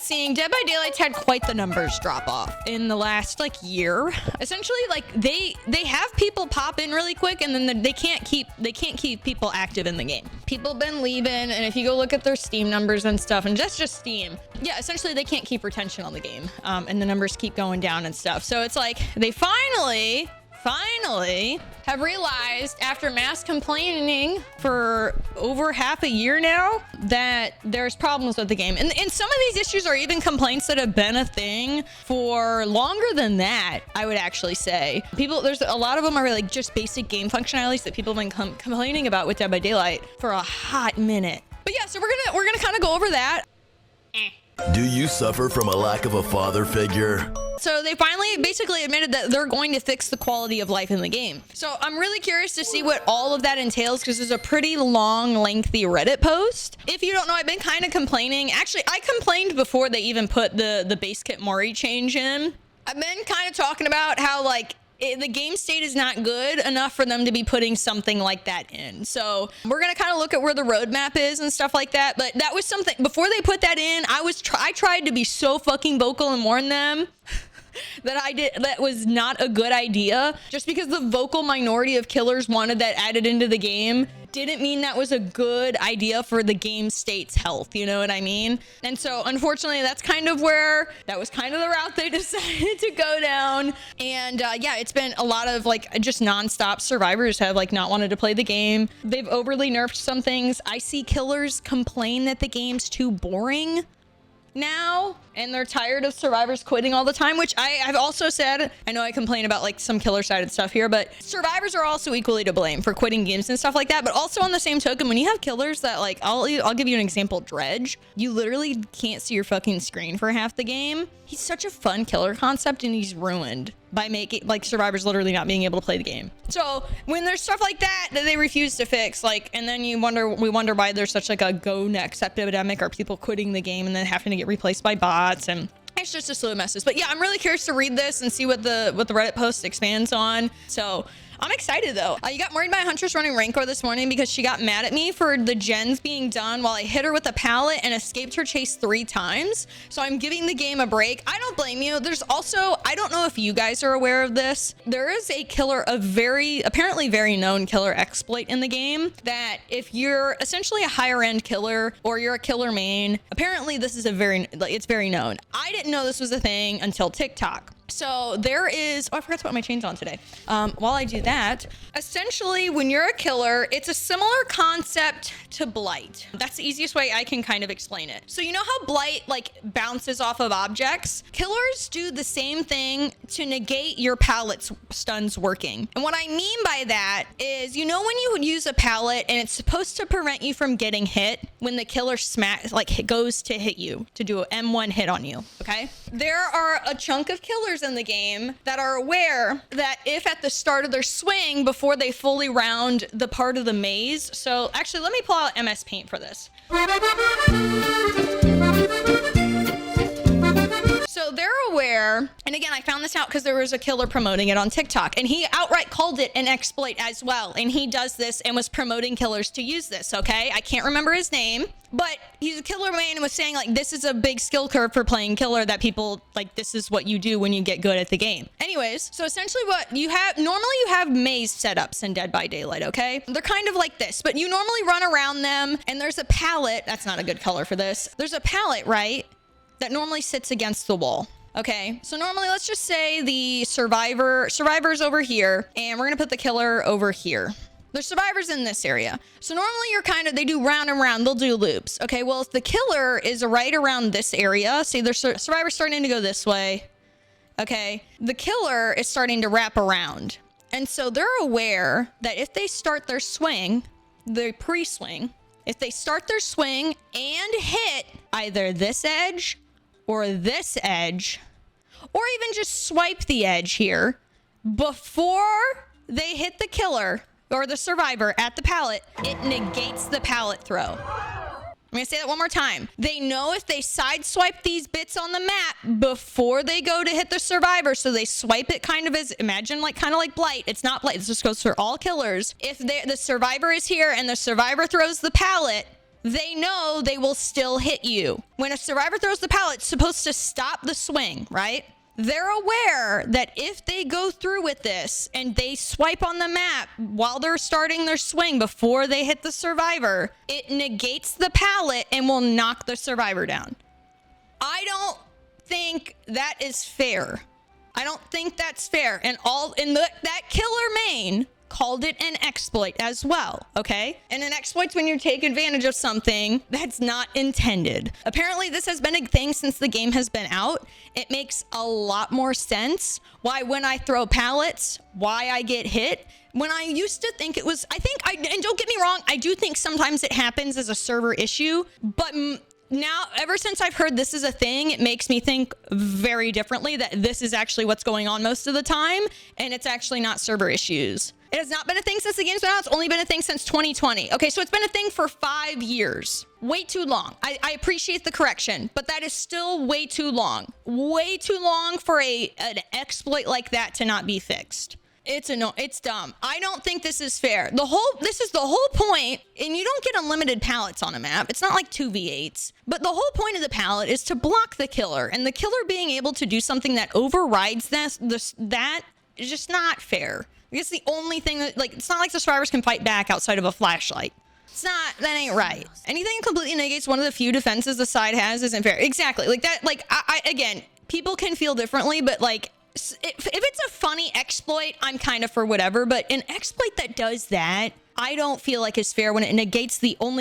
seeing, Dead by Daylight's had quite the numbers drop off in the last like year. Essentially, like they have people pop in really quick, and then they can't keep people active in the game. People have been leaving, and if you go look at their Steam numbers and stuff, and just Steam, yeah, essentially they can't keep retention on the game, and the numbers keep going down and stuff. So it's like they finally have realized, after mass complaining for over half a year now, that there's problems with the game. And some of these issues are even complaints that have been a thing for longer than that, I would actually say. There's a lot of them are like just basic game functionalities that people have been complaining about with Dead by Daylight for a hot minute. But yeah, so we're gonna kind of go over that. Do you suffer from a lack of a father figure? So they finally basically admitted that they're going to fix the quality of life in the game. So I'm really curious to see what all of that entails, because there's a pretty long, lengthy Reddit post. If you don't know, I've been kind of complaining. Actually, I complained before they even put the base kit Mori change in. I've been kind of talking about how like the game state is not good enough for them to be putting something like that in. So we're going to kind of look at where the roadmap is and stuff like that. But that was something, before they put that in, I tried to be so fucking vocal and warn them that was not a good idea. Just because the vocal minority of killers wanted that added into the game didn't mean that was a good idea for the game state's health, you know what I mean? And so unfortunately that was kind of the route they decided to go down. And yeah, it's been a lot of like just nonstop survivors have like not wanted to play the game. They've overly nerfed some things. I see killers complain that the game's too boring now, and they're tired of survivors quitting all the time, which I've also said. I know I complain about like some killer sided stuff here, but survivors are also equally to blame for quitting games and stuff like that. But also on the same token, when you have killers that like, I'll give you an example, Dredge, you literally can't see your fucking screen for half the game. He's such a fun killer concept, and he's ruined by making like survivors literally not being able to play the game. So when there's stuff like that they refuse to fix, like, and then we wonder why there's such like a go next epidemic, or people quitting the game and then having to get replaced by bots, and it's just a slew of messes. But yeah, I'm really curious to read this and see what the Reddit post expands on. So I'm excited though. You got murdered by a Huntress running Rancor this morning because she got mad at me for the gens being done while I hit her with a pallet and escaped her chase 3 times. So I'm giving the game a break. I don't blame you. There's also, I don't know if you guys are aware of this, there is a killer, apparently very known killer exploit in the game, that if you're essentially a higher end killer or you're a killer main, apparently this is it's very known. I didn't know this was a thing until TikTok. So there is, oh, I forgot to put my chains on today. While I do that, essentially when you're a killer, it's a similar concept to Blight. That's the easiest way I can kind of explain it. So you know how Blight like bounces off of objects? Killers do the same thing to negate your pallet stuns working. And what I mean by that is, you know when you use a pallet and it's supposed to prevent you from getting hit when the killer goes to hit you, to do an M1 hit on you, okay? There are a chunk of killers in the game that are aware that if at the start of their swing, before they fully round the part of the maze, so actually let me pull out MS Paint for this. So they're aware, and again, I found this out because there was a killer promoting it on TikTok, and he outright called it an exploit as well. And he does this and was promoting killers to use this, okay? I can't remember his name, but he's a killer main and was saying like, this is a big skill curve for playing killer, that people like, this is what you do when you get good at the game. Anyways, so essentially what you have, normally you have maze setups in Dead by Daylight, okay? They're kind of like this, but you normally run around them, and there's a pallet. That's not a good color for this. There's a pallet, right, that normally sits against the wall. Okay, so normally let's just say the survivor's over here, and we're gonna put the killer over here. There's survivors in this area. So normally they do round and round, they'll do loops. Okay, well, if the killer is right around this area, see there's survivors starting to go this way. Okay, the killer is starting to wrap around. And so they're aware that if they start their swing, the pre-swing, if they start their swing and hit either this edge or this edge, or even just swipe the edge here, before they hit the killer or the survivor at the pallet, it negates the pallet throw. I'm gonna say that one more time. They know if they sideswipe these bits on the map before they go to hit the survivor, so they swipe it kind of as, imagine like kind of like Blight. It's not Blight, this just goes for all killers. If the survivor is here and the survivor throws the pallet, they know they will still hit you. When a survivor throws the pallet, it's supposed to stop the swing, right? They're aware that if they go through with this and they swipe on the map while they're starting their swing before they hit the survivor, it negates the pallet and will knock the survivor down. I don't think that is fair. I don't think that's fair. And that killer main called it an exploit as well, okay? And an exploit's when you take advantage of something that's not intended. Apparently, this has been a thing since the game has been out. It makes a lot more sense why when I throw pallets, why I get hit. When I used to think it was, and don't get me wrong, I do think sometimes it happens as a server issue, but now, ever since I've heard this is a thing, it makes me think very differently that this is actually what's going on most of the time, and it's actually not server issues. It has not been a thing since the game's been out. It's only been a thing since 2020. Okay, so it's been a thing for 5 years. Way too long. I appreciate the correction, but that is still way too long. Way too long for an exploit like that to not be fixed. It's dumb. I don't think this is fair. This is the whole point, and you don't get unlimited pallets on a map. It's not like 2v8s. But the whole point of the pallet is to block the killer, and the killer being able to do something that overrides that is just not fair. It's the only thing that, like, it's not like the survivors can fight back outside of a flashlight. That ain't right. Anything that completely negates one of the few defenses the side has isn't fair. Exactly. Like that, again, people can feel differently, but like, if it's a funny exploit, I'm kind of for whatever, but an exploit that does that, I don't feel like is fair when it negates one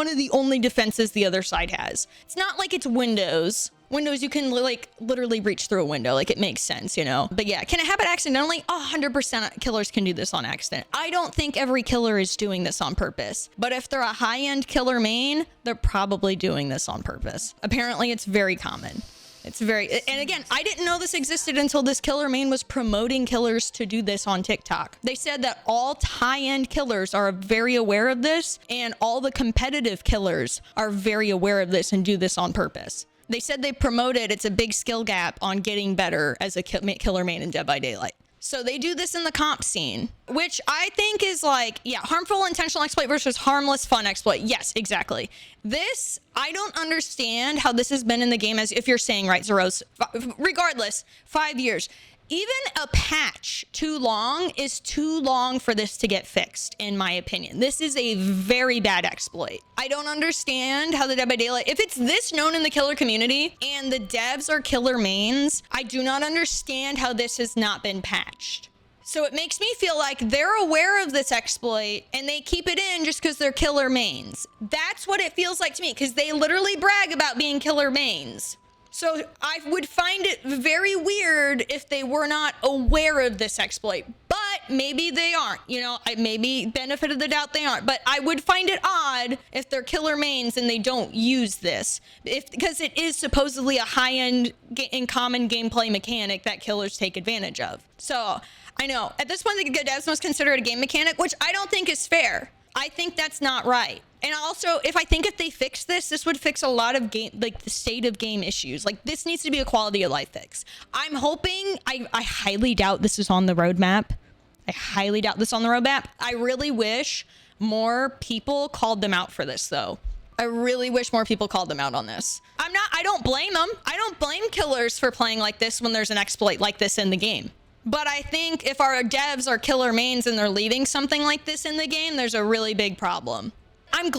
of the only defenses the other side has. It's not like it's Windows. Windows, you can like literally reach through a window. Like, it makes sense, you know? But yeah, can it happen accidentally? 100% killers can do this on accident. I don't think every killer is doing this on purpose, but if they're a high-end killer main, they're probably doing this on purpose. Apparently, it's very common. And again, I didn't know this existed until this killer main was promoting killers to do this on TikTok. They said that all high-end killers are very aware of this, and all the competitive killers are very aware of this and do this on purpose. They said they promoted it's a big skill gap on getting better as a killer main in Dead by Daylight. So they do this in the comp scene, which I think is like, yeah, harmful intentional exploit versus harmless fun exploit. Yes, exactly. This, I don't understand how this has been in the game, as if you're saying, right, Zeros, regardless, 5 years. Even a patch too long is too long for this to get fixed, in my opinion. This is a very bad exploit. I don't understand how the Dead by Daylight, if it's this known in the killer community and the devs are killer mains, I do not understand how this has not been patched. So it makes me feel like they're aware of this exploit and they keep it in just because they're killer mains. That's what it feels like to me, because they literally brag about being killer mains. So I would find it very weird if they were not aware of this exploit, but maybe they aren't, you know, maybe benefit of the doubt they aren't, but I would find it odd if they're killer mains and they don't use this, because it is supposedly a high-end and common gameplay mechanic that killers take advantage of. So I know at this point, the devs must consider it a game mechanic, which I don't think is fair. I think that's not right. And also, if they fix this, this would fix a lot of game, like the state of game issues. Like, this needs to be a quality of life fix. I'm hoping, I highly doubt this is on the roadmap. I really wish more people called them out for this, though. I really wish more people called them out on this. I don't blame them. I don't blame killers for playing like this when there's an exploit like this in the game. But I think if our devs are killer mains and they're leaving something like this in the game, there's a really big problem. I'm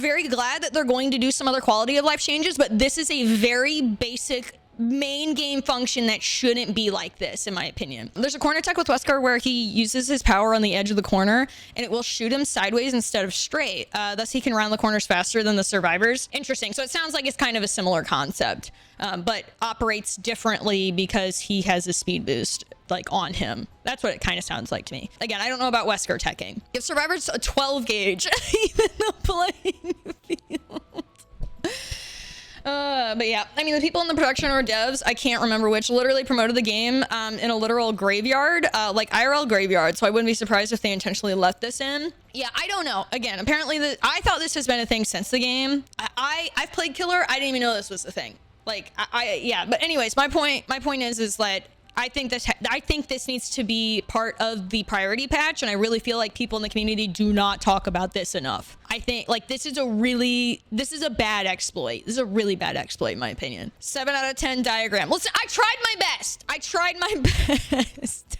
very glad that they're going to do some other quality of life changes, but this is a very basic main game function that shouldn't be like this, in my opinion. There's a corner tech with Wesker where he uses his power on the edge of the corner and it will shoot him sideways instead of straight. Thus he can round the corners faster than the survivors. Interesting. So it sounds like it's kind of a similar concept, but operates differently because he has a speed boost like on him. That's what it kind of sounds like to me. Again, I don't know about Wesker teching. Give survivors a 12 gauge, even the playing field. But yeah, I mean, the people in the production or devs, I can't remember which, literally promoted the game in a literal graveyard, like IRL graveyard. So I wouldn't be surprised if they intentionally left this in. Yeah, I don't know. Again, apparently I thought this has been a thing since the game. I've played killer. I didn't even know this was the thing. Like, yeah. But anyways, my point is that I think this needs to be part of the priority patch, and I really feel like people in the community do not talk about this enough. I think like this is a bad exploit. This is a really bad exploit in my opinion. 7 out of 10 diagram. Listen, I tried my best.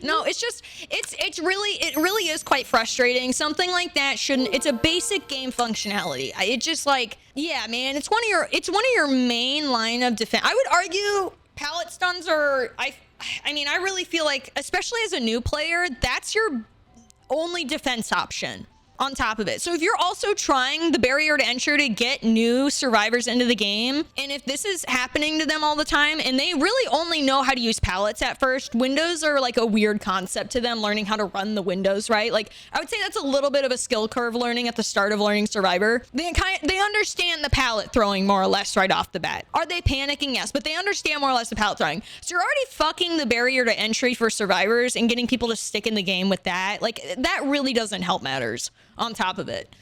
No, it's just it really is quite frustrating. Something like that shouldn't. It's a basic game functionality. It just like, yeah, man, it's one of your main line of defense. I would argue pallet stuns are, I mean, I really feel like, especially as a new player, that's your only defense option on top of it. So if you're also trying the barrier to entry to get new survivors into the game, and if this is happening to them all the time and they really only know how to use pallets at first, windows are like a weird concept to them, learning how to run the windows, right? Like I would say that's a little bit of a skill curve learning at the start of learning survivor. They understand the pallet throwing more or less right off the bat. Are they panicking? Yes, but they understand more or less the pallet throwing. So you're already fucking the barrier to entry for survivors and getting people to stick in the game with that. Like that really doesn't help matters. On top of it,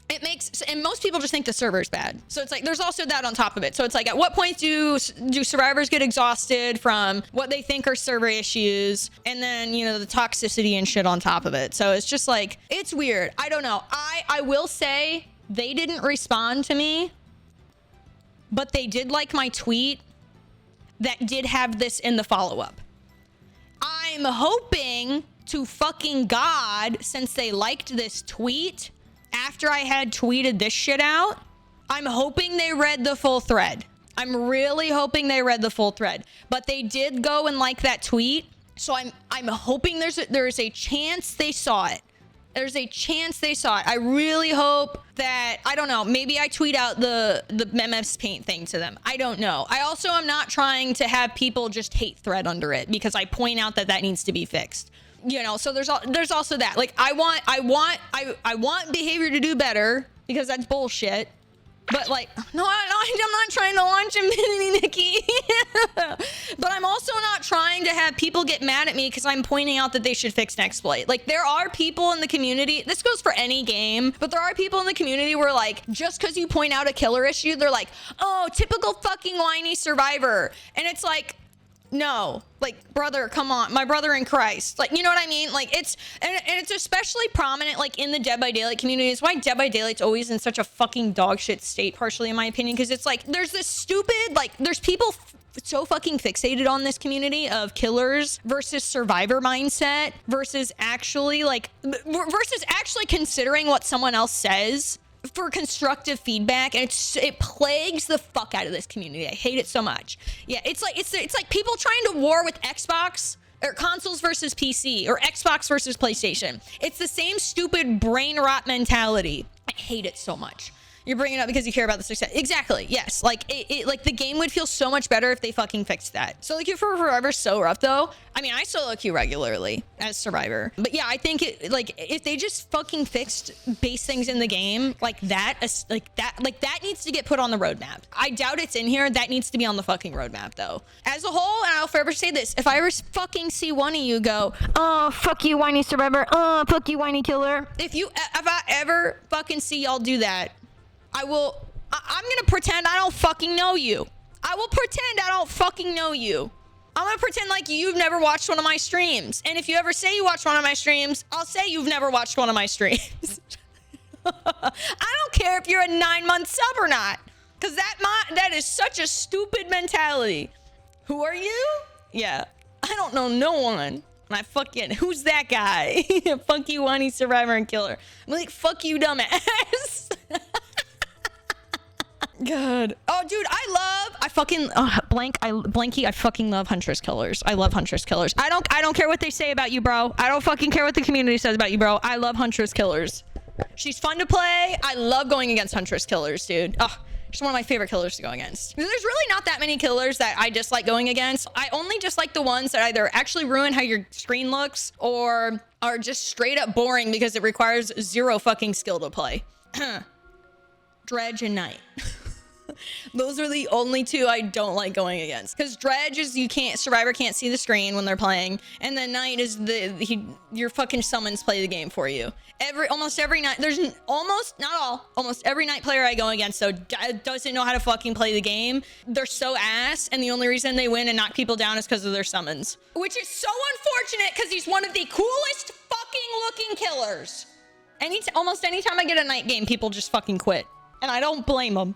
and most people just think the server's bad. So it's like there's also that on top of it. So it's like, at what point do survivors get exhausted from what they think are server issues, and then, you know, the toxicity and shit on top of it. So it's just like, it's weird. I don't know. I will say they didn't respond to me, but they did like my tweet that did have this in the follow-up. I'm hoping to fucking God, since they liked this tweet after I had tweeted this shit out, I'm hoping they read the full thread. I'm really hoping they read the full thread. But they did go and like that tweet, so I'm hoping there's a chance they saw it. There's a chance they saw it. I really hope that, I don't know, maybe I tweet out the MS Paint thing to them. I don't know. I also am not trying to have people just hate thread under it, because I point out that needs to be fixed. You know, so there's also that. Like, I want behavior to do better, because that's bullshit. But like, no, I'm not trying to launch a mini Nikki. But I'm also not trying to have people get mad at me because I'm pointing out that they should fix an exploit. Like, there are people in the community, this goes for any game, but there are people in the community where, like, just because you point out a killer issue, they're like, oh, typical fucking whiny survivor. And it's like, no, like, brother, come on, my brother in Christ. Like, you know what I mean? Like, it's, and it's especially prominent, like, in the Dead by Daylight community. It's why Dead by Daylight's always in such a fucking dog shit state, partially, in my opinion, because it's like, there's this stupid, like, there's people so fucking fixated on this community of killers versus survivor mindset versus actually, like, versus actually considering what someone else says for constructive feedback, and it plagues the fuck out of this community. I hate it so much. Yeah, it's like people trying to war with Xbox or consoles versus PC or Xbox versus PlayStation. It's the same stupid brain rot mentality. I hate it so much. You're bringing it up because you care about the success. Exactly. Yes. Like like the game would feel so much better if they fucking fixed that. Solo queue for Survivor's so rough though. I mean, I solo queue regularly as Survivor, but yeah, I think it, like, if they just fucking fixed base things in the game like that needs to get put on the roadmap. I doubt it's in here. That needs to be on the fucking roadmap though. As a whole, and I'll forever say this: if I ever fucking see one of you go, oh fuck you, whiny Survivor, oh fuck you, whiny killer. If I ever fucking see y'all do that, I'm gonna pretend I don't fucking know you. I will pretend I don't fucking know you. I'm gonna pretend like you've never watched one of my streams. And if you ever say you watched one of my streams, I'll say you've never watched one of my streams. I don't care if you're a 9-month sub or not. Because that is such a stupid mentality. Who are you? Yeah, I don't know no one. And I fucking, who's that guy? Fuck you, whiny Survivor and killer. I'm like, fuck you, dumbass. God. Oh, dude, I fucking Blanky, I fucking love Huntress Killers. I love Huntress Killers. I don't care what they say about you, bro. I don't fucking care what the community says about you, bro. I love Huntress Killers. She's fun to play. I love going against Huntress Killers, dude. Oh, she's one of my favorite killers to go against. There's really not that many killers that I dislike going against. I only dislike the ones that either actually ruin how your screen looks or are just straight up boring because it requires zero fucking skill to play. Dredge and Knight. Those are the only two I don't like going against. Because Dredge is Survivor can't see the screen when they're playing, and then Knight is your fucking summons play the game for you. Almost every night, almost every Knight player I go against though doesn't know how to fucking play the game. They're so ass, and the only reason they win and knock people down is because of their summons, which is so unfortunate because he's one of the coolest fucking looking killers. Almost anytime I get a Knight game, people just fucking quit, and I don't blame them.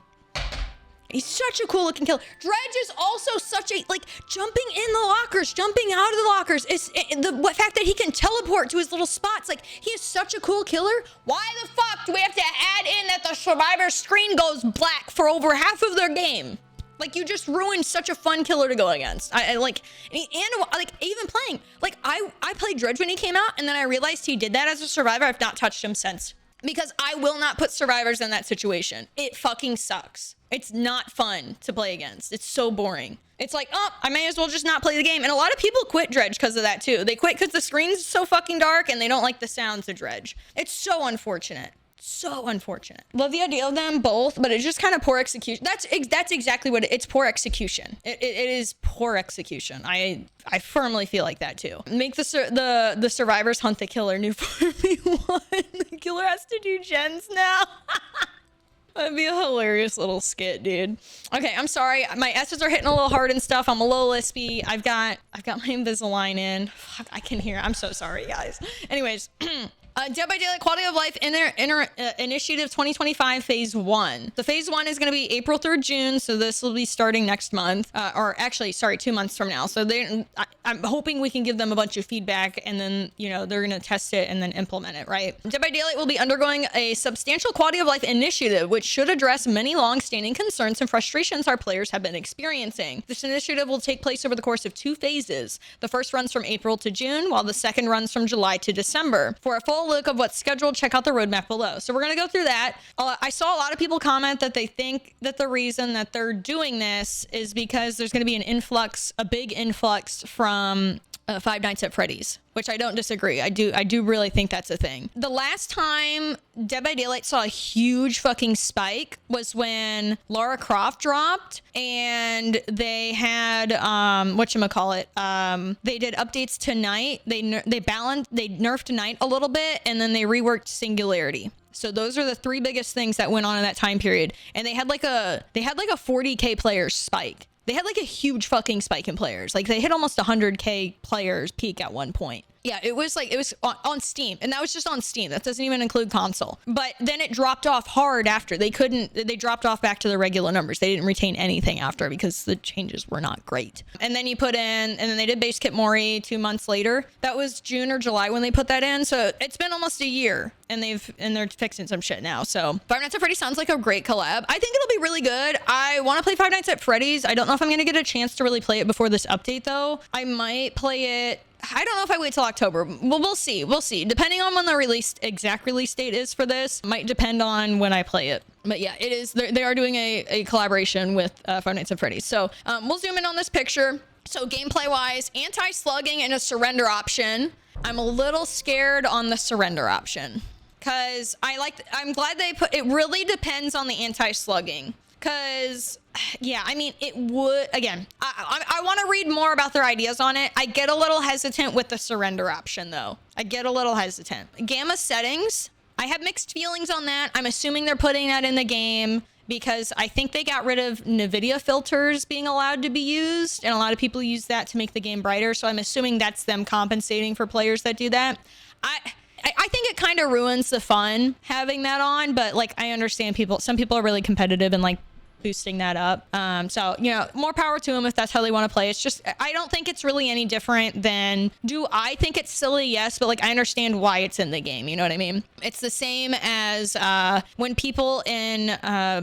He's such a cool looking killer. Dredge is also such a, like, jumping in the lockers, jumping out of the lockers. The fact that he can teleport to his little spots. Like, he is such a cool killer. Why the fuck do we have to add in that the Survivor screen goes black for over half of their game? Like, you just ruined such a fun killer to go against. Even playing. Like, I played Dredge when he came out, and then I realized he did that as a Survivor. I've not touched him since. Because I will not put Survivors in that situation. It fucking sucks. It's not fun to play against. It's so boring. It's like, oh, I may as well just not play the game. And a lot of people quit Dredge because of that too. They quit because the screen's so fucking dark and they don't like the sounds of Dredge. It's so unfortunate. So unfortunate. Love the idea of them both, but it's just kind of poor execution. That's exactly what it's poor execution. It is poor execution. I firmly feel like that too. Make the survivors hunt the killer. New 4v1. The killer has to do gens now. That'd be a hilarious little skit, dude. Okay, I'm sorry. My S's are hitting a little hard and stuff. I'm a little lispy. I've got my Invisalign in. Fuck, I can hear. I'm so sorry, guys. Anyways. Dead by Daylight Quality of Life Initiative 2025 Phase 1. The Phase 1 is going to be April through June, so this will be starting next month. Or actually, sorry, 2 months from now. So I'm hoping we can give them a bunch of feedback, and then, you know, they're going to test it and then implement it, right? Dead by Daylight will be undergoing a substantial quality of life initiative, which should address many long-standing concerns and frustrations our players have been experiencing. This initiative will take place over the course of 2 phases. The first runs from April to June, while the second runs from July to December. For a full look of what's scheduled, check out the roadmap below. So we're going to go through that. I saw a lot of people comment that they think that the reason that they're doing this is because there's going to be a big influx from Five Nights at Freddy's, which I don't disagree. I do really think that's a thing. The last time Dead by Daylight saw a huge fucking spike was when Lara Croft dropped, and they had they did updates to Night. They nerfed Night a little bit, and then they reworked Singularity. So those are the 3 biggest things that went on in that time period. And they had like a 40k players spike. They had like a huge fucking spike in players. Like they hit almost 100k players peak at one point. Yeah, it was on Steam, and that was just on Steam. That doesn't even include console. But then it dropped off hard after. They dropped off back to the regular numbers. They didn't retain anything after because the changes were not great. And then and then they did Base Kit Mori 2 months later. That was June or July when they put that in. So it's been almost a year, and they're fixing some shit now. So Five Nights at Freddy's sounds like a great collab. I think it'll be really good. I want to play Five Nights at Freddy's. I don't know if I'm going to get a chance to really play it before this update though. I might play it. I don't know if I wait till October. Well, we'll see. We'll see. Depending on when the exact release date is for this, might depend on when I play it. But yeah, it is. They are doing a collaboration with Five Nights at Freddy's. So we'll zoom in on this picture. So gameplay wise, anti-slugging and a surrender option. I'm a little scared on the surrender option because I'm glad they it really depends on the anti-slugging. Because, yeah, I mean, it would, again, I want to read more about their ideas on it. I get a little hesitant with the surrender option, though. I get a little hesitant. Gamma settings, I have mixed feelings on that. I'm assuming they're putting that in the game because I think they got rid of NVIDIA filters being allowed to be used, and a lot of people use that to make the game brighter. So I'm assuming that's them compensating for players that do that. I think it kind of ruins the fun having that on, but like I understand some people are really competitive and like boosting that up. So, you know, more power to them if that's how they want to play. It's just, I don't think it's really any different than, do I think it's silly? Yes, but like I understand why it's in the game. You know what I mean? It's the same as when people in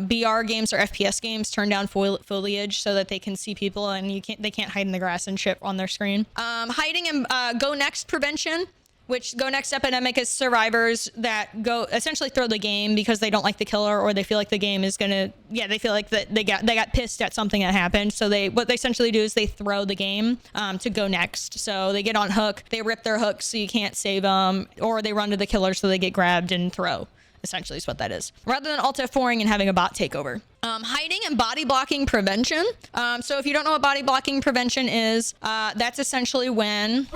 BR games or FPS games turn down foliage so that they can see people and they can't hide in the grass and shit on their screen. Hiding and go next prevention. Which go next epidemic is survivors that go essentially throw the game because they don't like the killer, or they feel like the game is they feel like that they got pissed at something that happened. So what they essentially do is they throw the game to go next. So they get on hook, they rip their hooks so you can't save them, or they run to the killer so they get grabbed and throw. essentially is what that is. Rather than alt F4ing and having a bot take over. Hiding and body blocking prevention. So if you don't know what body blocking prevention is, that's essentially when,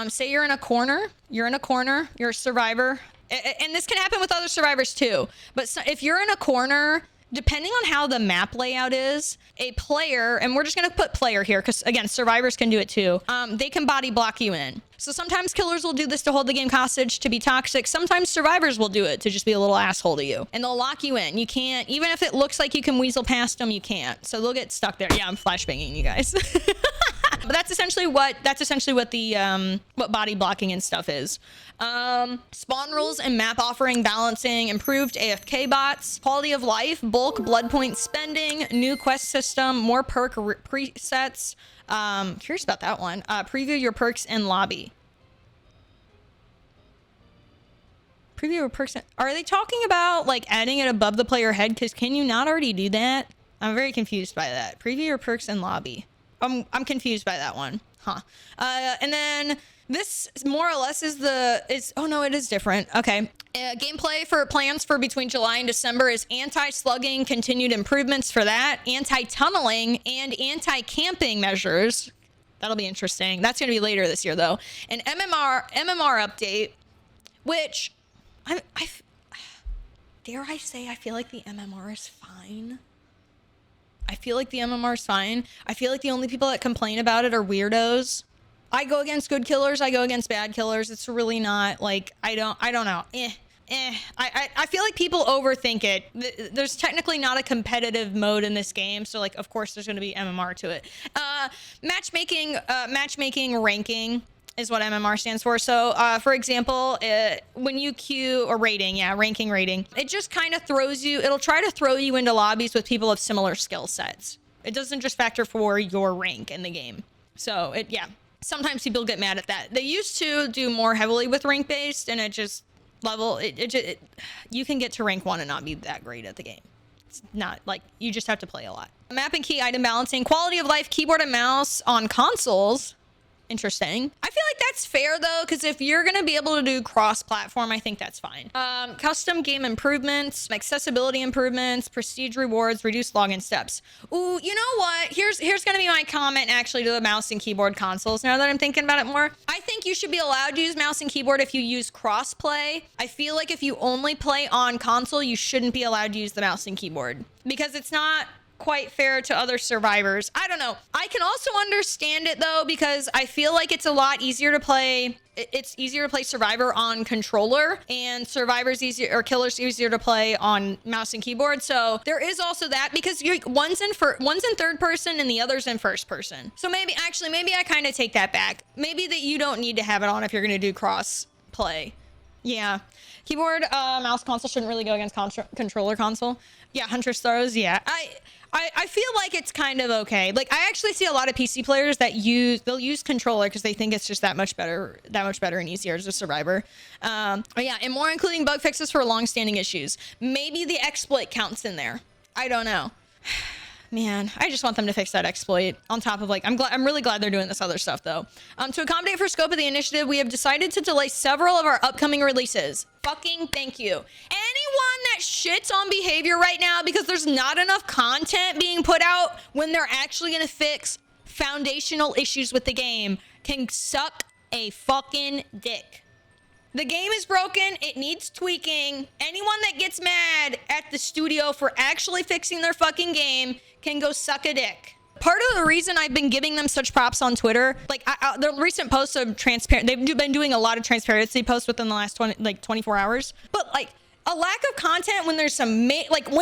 say you're in a corner, you're a survivor, and this can happen with other survivors too. But if you're in a corner, depending on how the map layout is, a player, and we're just gonna put player here because again, survivors can do it too. They can body block you in. So sometimes killers will do this to hold the game hostage, to be toxic. Sometimes survivors will do it to just be a little asshole to you. And they'll lock you in. You can't, even if it looks like you can weasel past them, you can't. So they'll get stuck there. Yeah, I'm flashbanging you guys. But that's essentially what the what body blocking and stuff is. Spawn rules and map offering balancing, improved AFK bots, quality of life, bulk blood point spending, new quest system, more perk presets. Curious about that one. Preview your perks in lobby. Preview your perks. Are they talking about like adding it above the player head? Because can you not already do that? I'm very confused by that. Preview your perks in lobby. I'm confused by that one. Huh. And then this more or less oh no, it is different. Okay. Gameplay for plans for between July and December is anti-slugging, continued improvements for that, anti-tunneling, and anti-camping measures. That'll be interesting. That's going to be later this year though. An MMR update, which dare I say, I feel like the MMR is fine. I feel like the MMR is fine. I feel like the only people that complain about it are weirdos. I go against good killers. I go against bad killers. It's really not like, I don't know. I feel like people overthink it. There's technically not a competitive mode in this game. So like, of course there's going to be MMR to it. Matchmaking ranking is what MMR stands for. So for example, when you queue or rating, ranking rating, it just kind of throws you, it'll try to throw you into lobbies with people of similar skill sets. It doesn't just factor for your rank in the game. So sometimes people get mad at that. They used to do more heavily with rank based, and it just you can get to rank 1 and not be that great at the game. It's not like, you just have to play a lot. Map and key item balancing, quality of life, keyboard and mouse on consoles. Interesting. I feel like that's fair though, because if you're gonna be able to do cross-platform, I think that's fine. Custom game improvements, accessibility improvements, prestige rewards, reduced login steps. Ooh, you know what? Here's gonna be my comment actually to the mouse and keyboard consoles. Now that I'm thinking about it more, I think you should be allowed to use mouse and keyboard if you use cross-play. I feel like if you only play on console, you shouldn't be allowed to use the mouse and keyboard because it's not quite fair to other survivors. I don't know. I can also understand it though, because I feel like it's a lot easier to play. It's easier to play survivor on controller, and survivor's easier, or killer's easier to play on mouse and keyboard. So there is also that, because one's in third person and the other's in first person. So maybe I kind of take that back. Maybe that you don't need to have it on if you're going to do cross play. Yeah. Keyboard, mouse console shouldn't really go against controller console. Yeah, Huntress throws. Yeah. I feel like it's kind of okay. Like, I actually see a lot of PC players that they'll use controller because they think it's just that much better and easier as a survivor. But yeah, and more including bug fixes for long-standing issues. Maybe the exploit counts in there. I don't know. Man, I just want them to fix that exploit on top of, like, I'm really glad they're doing this other stuff though. To accommodate for scope of the initiative, we have decided to delay several of our upcoming releases. Fucking thank you. Anyone that shits on behavior right now because there's not enough content being put out when they're actually gonna fix foundational issues with the game can suck a fucking dick. The game is broken. It needs tweaking. Anyone that gets mad at the studio for actually fixing their fucking game can go suck a dick. Part of the reason I've been giving them such props on Twitter, like the recent posts of transparent, they've been doing a lot of transparency posts within the last 24 hours. But like a lack of content when there's when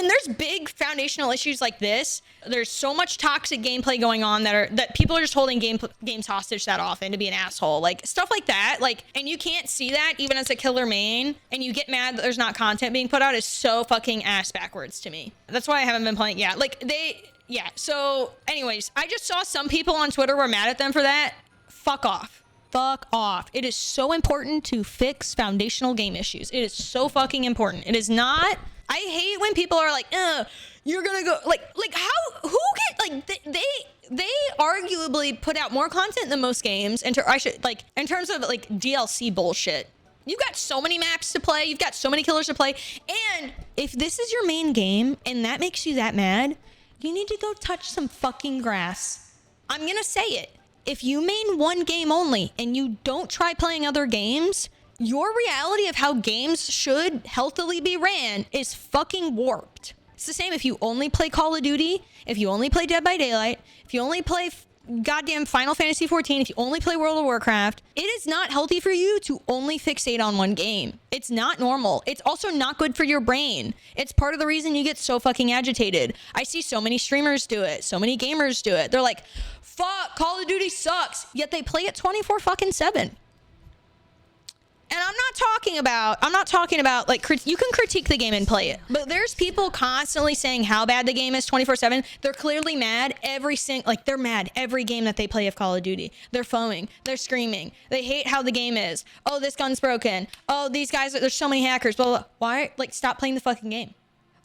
there's big foundational issues like this, there's so much toxic gameplay going on that people are just holding games hostage that often to be an asshole, like stuff like that. Like, and you can't see that even as a killer main, and you get mad that there's not content being put out is so fucking ass backwards to me. That's why I haven't been playing. Yeah, so anyways, I just saw some people on Twitter were mad at them for that. Fuck off. Fuck off. It is so important to fix foundational game issues. It is so fucking important. It is not. I hate when people are like, you're gonna go they arguably put out more content than most games, in terms of like DLC bullshit. You've got so many maps to play. You've got so many killers to play. And if this is your main game and that makes you that mad, you need to go touch some fucking grass. I'm going to say it. If you main one game only and you don't try playing other games, your reality of how games should healthily be ran is fucking warped. It's the same if you only play Call of Duty, if you only play Dead by Daylight, if you only play goddamn Final Fantasy 14, if you only play World of Warcraft. It is not healthy for you to only fixate on one game. It's not normal. It's also not good for your brain. It's part of the reason you get so fucking agitated. I see so many streamers do it. So many gamers do it. They're like, fuck, Call of Duty sucks. Yet they play it 24 fucking 7. And I'm not talking about like, you can critique the game and play it, but there's people constantly saying how bad the game is 24/7. They're clearly mad they're mad every game that they play of Call of Duty. They're foaming, they're screaming, they hate how the game is. Oh, this gun's broken. Oh, these guys, there's so many hackers, blah, blah, blah. Why? Like, stop playing the fucking game.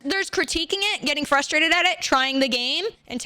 There's critiquing it, getting frustrated at it, trying the game, and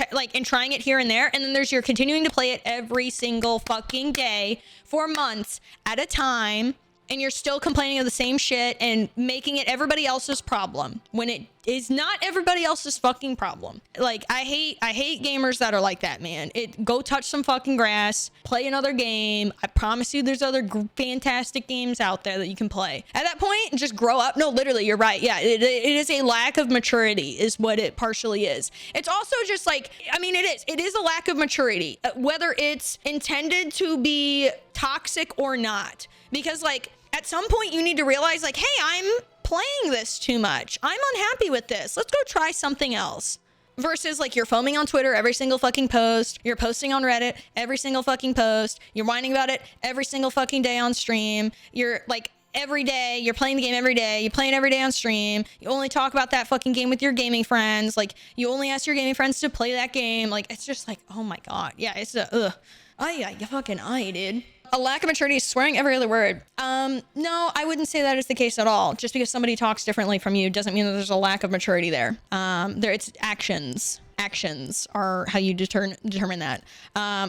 trying it here and there. And then there's you're continuing to play it every single fucking day for months at a time. And you're still complaining of the same shit and making it everybody else's problem when it is not everybody else's fucking problem. Like, I hate gamers that are like that, man. Go touch some fucking grass, play another game. I promise you there's other fantastic games out there that you can play. At that point, just grow up. No, literally, you're right. Yeah, it is a lack of maturity is what it partially is. It's also just like, I mean, it is a lack of maturity, whether it's intended to be toxic or not. Because like, at some point you need to realize like, hey, I'm playing this too much. I'm unhappy with this. Let's go try something else. Versus like you're foaming on Twitter every single fucking post. You're posting on Reddit every single fucking post. You're whining about it every single fucking day on stream. You're like every day, you're playing the game every day. You play it every day on stream. You only talk about that fucking game with your gaming friends. Like you only ask your gaming friends to play that game. Like it's just like, oh my God. Yeah, it's a, you fucking dude. A lack of maturity is swearing every other word. No, I wouldn't say that is the case at all. Just because somebody talks differently from you doesn't mean that there's a lack of maturity there. It's actions. Actions are how you determine that.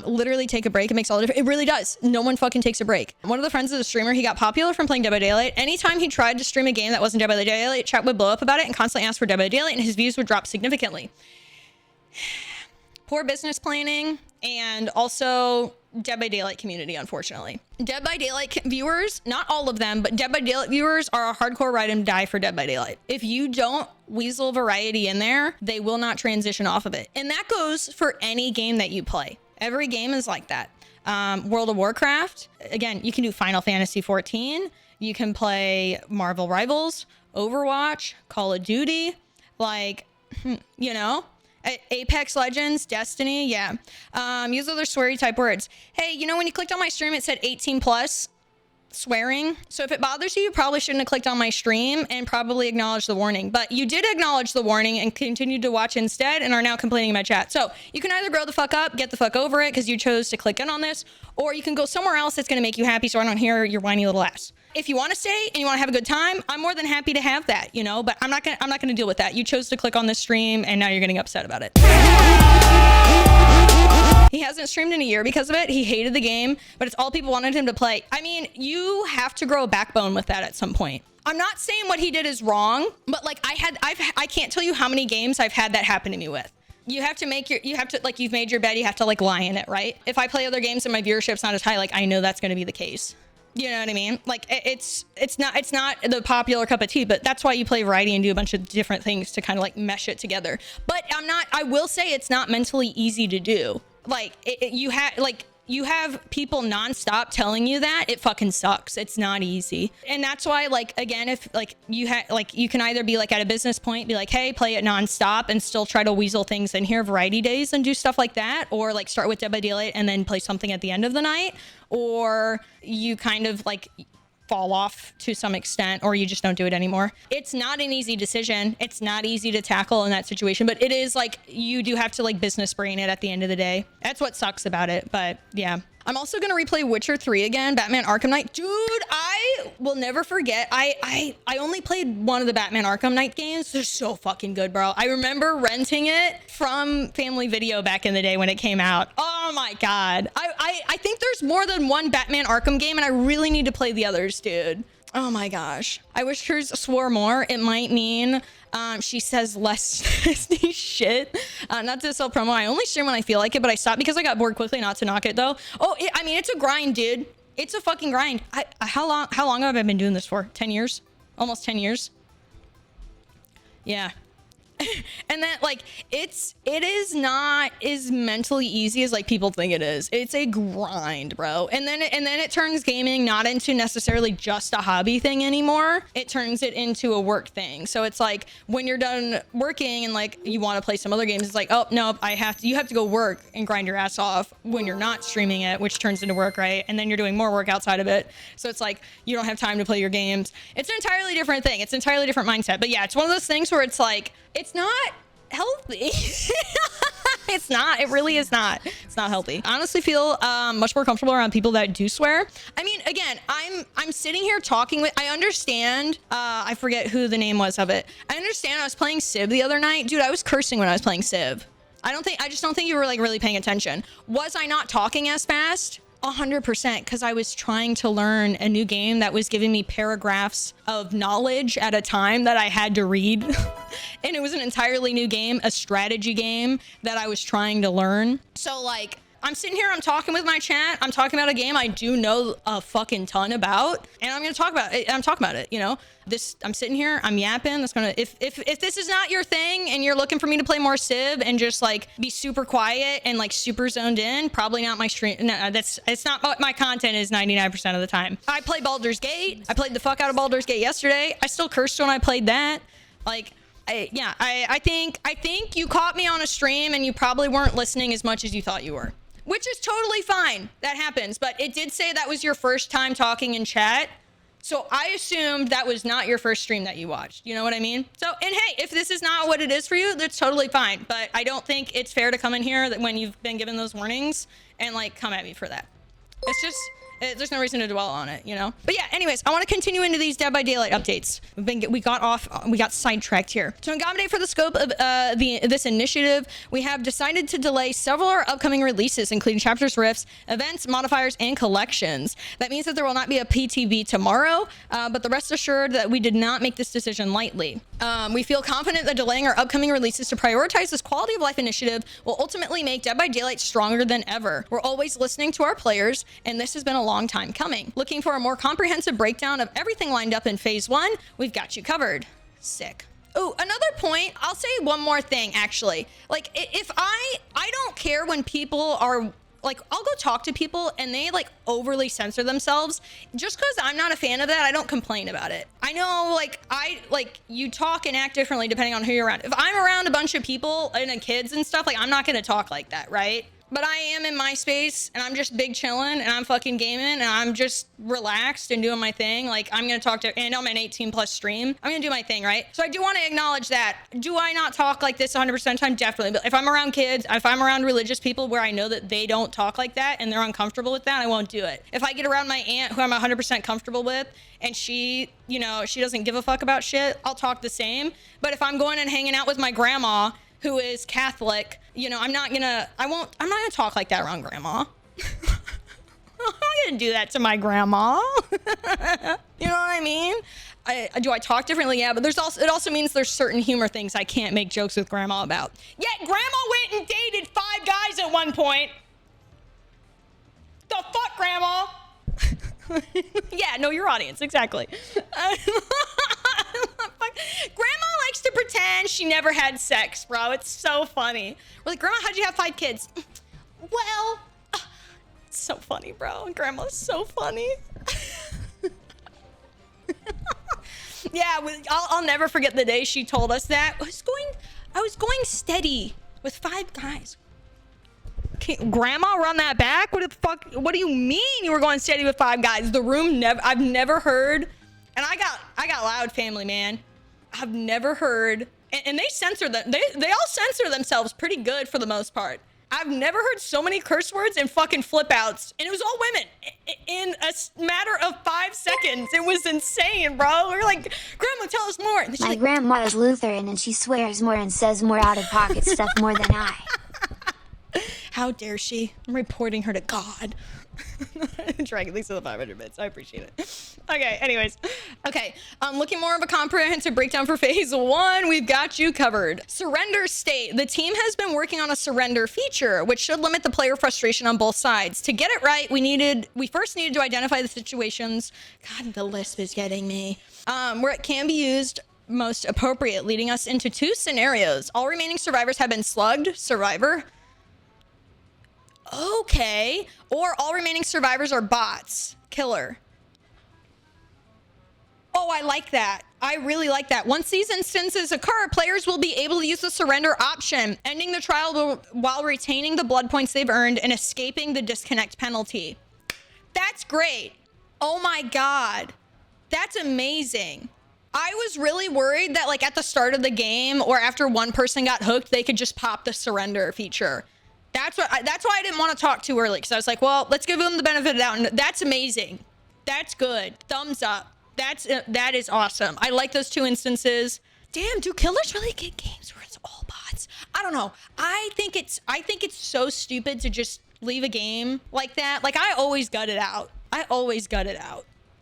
Literally take a break. It makes all the difference. It really does. No one fucking takes a break. One of the friends of the streamer, he got popular from playing Dead by Daylight. Anytime he tried to stream a game that wasn't Dead by Daylight, chat would blow up about it and constantly ask for Dead by Daylight, and his views would drop significantly. Poor business planning, and also Dead by Daylight community, unfortunately. Dead by Daylight viewers, not all of them, but Dead by Daylight viewers are a hardcore ride and die for Dead by Daylight. If you don't weasel variety in there, they will not transition off of it. And that goes for any game that you play. Every game is like that. World of Warcraft, again, you can do Final Fantasy 14. You can play Marvel Rivals, Overwatch, Call of Duty, like, you know, Apex Legends, Destiny, yeah. Use other sweary type words. Hey, you know when you clicked on my stream, it said 18 plus swearing. So if it bothers you, you probably shouldn't have clicked on my stream and probably acknowledged the warning. But you did acknowledge the warning and continued to watch instead and are now complaining in my chat. So you can either grow the fuck up, get the fuck over it because you chose to click in on this, or you can go somewhere else that's going to make you happy so I don't hear your whiny little ass. If you want to stay and you want to have a good time, I'm more than happy to have that, you know, but I'm not going to deal with that. You chose to click on this stream and now you're getting upset about it. He hasn't streamed in a year because of it. He hated the game, but it's all people wanted him to play. I mean, you have to grow a backbone with that at some point. I'm not saying what he did is wrong, but like I can't tell you how many games I've had that happen to me with. You have to like, you've made your bed, you have to like lie in it, right? If I play other games and my viewership's not as high, like I know that's going to be the case. You know what I mean? Like it's not the popular cup of tea, but that's why you play variety and do a bunch of different things to kind of like mesh it together. But I will say it's not mentally easy to do. Like you have people nonstop telling you that it fucking sucks. It's not easy. And that's why, like, again, if like you can either be like at a business point, be like, hey, play it nonstop and still try to weasel things in here, variety days and do stuff like that. Or like start with Dead by Daylight and then play something at the end of the night. Or you kind of like fall off to some extent, or you just don't do it anymore. It's not an easy decision. It's not easy to tackle in that situation, but it is like, you do have to like business brain it at the end of the day. That's what sucks about it. But yeah. I'm also going to replay Witcher 3 again, Batman Arkham Knight. Dude, I will never forget. I only played one of the Batman Arkham Knight games. They're so fucking good, bro. I remember renting it from Family Video back in the day when it came out. Oh my God. I think there's more than one Batman Arkham game and I really need to play the others, dude. Oh my gosh. I wish hers swore more. It might mean she says less nasty shit. Not to sell promo. I only stream when I feel like it, but I stopped because I got bored quickly. Not to knock it though. Oh, I mean, it's a grind, dude. It's a fucking grind. How long have I been doing this for? 10 years? Almost 10 years? Yeah. And that, like, it is not as mentally easy as like people think it is. It's a grind, bro. And then it turns gaming not into necessarily just a hobby thing anymore. It turns it into a work thing. So it's like when you're done working and like you want to play some other games, it's like, oh no, you have to go work and grind your ass off when you're not streaming it, which turns into work, right? And then you're doing more work outside of it. So it's like you don't have time to play your games. It's an entirely different thing. It's an entirely different mindset. But yeah, it's one of those things where it's like, it's not healthy. It's not. It really is not. It's not healthy. I honestly feel much more comfortable around people that do swear. I mean, again, I'm sitting here talking with, I understand, I forget who the name was of it. I understand. I was playing Civ the other night. Dude, I was cursing when I was playing Civ. I just don't think you were like really paying attention. Was I not talking as fast? 100%, because I was trying to learn a new game that was giving me paragraphs of knowledge at a time that I had to read. And it was an entirely new game, a strategy game that I was trying to learn. So like, I'm sitting here, I'm talking with my chat, I'm talking about a game I do know a fucking ton about, and I'm gonna talk about it. I'm talking about it, you know? I'm sitting here, I'm yapping. That's gonna, if this is not your thing and you're looking for me to play more Civ and just like be super quiet and like super zoned in, probably not my stream. No, it's not what my content is 99% of the time. I play Baldur's Gate. I played the fuck out of Baldur's Gate yesterday. I still cursed when I played that. Like, I think you caught me on a stream and you probably weren't listening as much as you thought you were. Which is totally fine. That happens. But it did say that was your first time talking in chat. So I assumed that was not your first stream that you watched. You know what I mean? So, and hey, if this is not what it is for you, that's totally fine. But I don't think it's fair to come in here that when you've been given those warnings and like come at me for that. It's just, there's no reason to dwell on it, you know? But yeah, anyways, I want to continue into these Dead by Daylight updates. We got sidetracked here. So in accommodate for the scope of this initiative, we have decided to delay several of our upcoming releases, including chapters, rifts, events, modifiers, and collections. That means that there will not be a PTB tomorrow, but the rest assured that we did not make this decision lightly. We feel confident that delaying our upcoming releases to prioritize this quality of life initiative will ultimately make Dead by Daylight stronger than ever. We're always listening to our players, and this has been a long time coming. Looking for a more comprehensive breakdown of everything lined up in phase 1? We've got you covered. Sick. Oh, another point, I'll say one more thing actually. Like if I don't care when people are like, I'll go talk to people and they like overly censor themselves. Just because I'm not a fan of that, I don't complain about it. I know like you talk and act differently depending on who you're around. If I'm around a bunch of people and kids and stuff, like I'm not gonna talk like that, right? But I am in my space and I'm just big chilling and I'm fucking gaming and I'm just relaxed and doing my thing. Like I'm going to talk to, and I'm an 18 plus stream. I'm going to do my thing, right? So I do want to acknowledge that. Do I not talk like this 100% of the time? Definitely. But if I'm around kids, if I'm around religious people where I know that they don't talk like that and they're uncomfortable with that, I won't do it. If I get around my aunt who I'm 100% comfortable with and she, you know, she doesn't give a fuck about shit, I'll talk the same. But if I'm going and hanging out with my grandma who is Catholic, you know, I'm not gonna talk like that around grandma. I'm not gonna do that to my grandma. You know what I mean? Do I talk differently? Yeah, but it also means there's certain humor things I can't make jokes with grandma about. Yet grandma went and dated 5 guys at one point. The fuck, grandma? Yeah, know your audience, exactly. Grandma likes to pretend she never had sex, bro. It's so funny. We're like, Grandma, how'd you have 5 kids? Well, it's so funny, bro. Grandma's so funny. Yeah, I'll never forget the day she told us that. I was going steady with 5 guys. Grandma, run that back? What the fuck? What do you mean you were going steady with 5 guys? The room I've never heard, and I got loud family, man. I've never heard, and they censor them. They all censor themselves pretty good for the most part. I've never heard so many curse words and fucking flip outs, and it was all women in a matter of 5 seconds. It was insane, bro. We were like, Grandma, tell us more. And my grandma is Lutheran and she swears more and says more out of pocket stuff more than I. How dare she? I'm reporting her to God. Dragging these to the 500 bits. I appreciate it. Okay, anyways. Okay, looking more of a comprehensive breakdown for phase 1. We've got you covered. Surrender state. The team has been working on a surrender feature, which should limit the player frustration on both sides. To get it right, we first needed to identify the situations. God, the lisp is getting me. Where it can be used most appropriate, leading us into 2 scenarios. All remaining survivors have been slugged. Survivor. Okay. Or all remaining survivors are bots. Killer. Oh, I like that. I really like that. Once these instances occur, players will be able to use the surrender option, ending the trial while retaining the blood points they've earned and escaping the disconnect penalty. That's great. Oh my God. That's amazing. I was really worried that like at the start of the game or after one person got hooked, they could just pop the surrender feature. That's why I didn't want to talk too early, because I was like, well, let's give them the benefit of the doubt. And that's amazing. That's good. Thumbs up. That is awesome. I like those 2 instances. Damn, do killers really get games where it's all bots? I don't know. I think it's so stupid to just leave a game like that. Like I always gut it out.